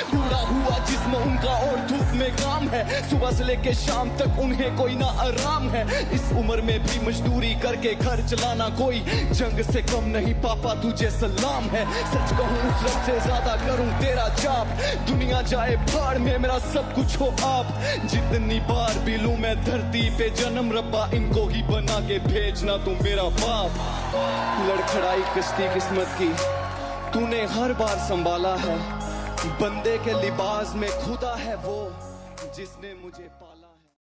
बूढ़ा हुआ जिस्म उनका और धूप में काम है, सुबह से लेके शाम तक उन्हें कोई ना आराम है। इस उम्र में भी मजदूरी करके घर चलाना कोई जंग से कम नहीं, पापा तुझे सलाम है। सच कहूँ उस रब से ज्यादा करूँ तेरा जाप, दुनिया जाए भाड़ में मेरा सब कुछ हो आप। जितनी बार भी लूं मैं धरती पे जन्म, रब्बा इनको ही बना के भेजना तू मेरा बाप। लड़खड़ाई कश्ती किस्मत की तूने हर बार संभाला है, बंदे के लिबास में खुदा है वो जिसने मुझे पाला।